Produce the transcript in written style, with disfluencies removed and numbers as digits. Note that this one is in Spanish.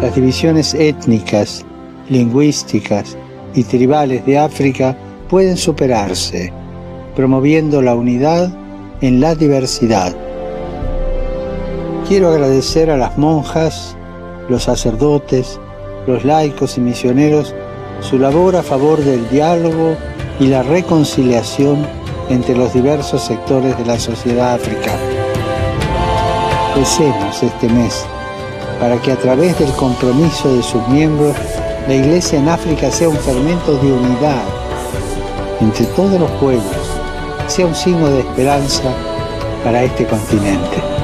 Las divisiones étnicas, lingüísticas y tribales de África pueden superarse, promoviendo la unidad en la diversidad. Quiero agradecer a las monjas, los sacerdotes, los laicos y misioneros su labor a favor del diálogo y la reconciliación entre los diversos sectores de la sociedad africana. Recemos este mes para que a través del compromiso de sus miembros, la Iglesia en África sea un fermento de unidad entre todos los pueblos, sea un signo de esperanza para este continente.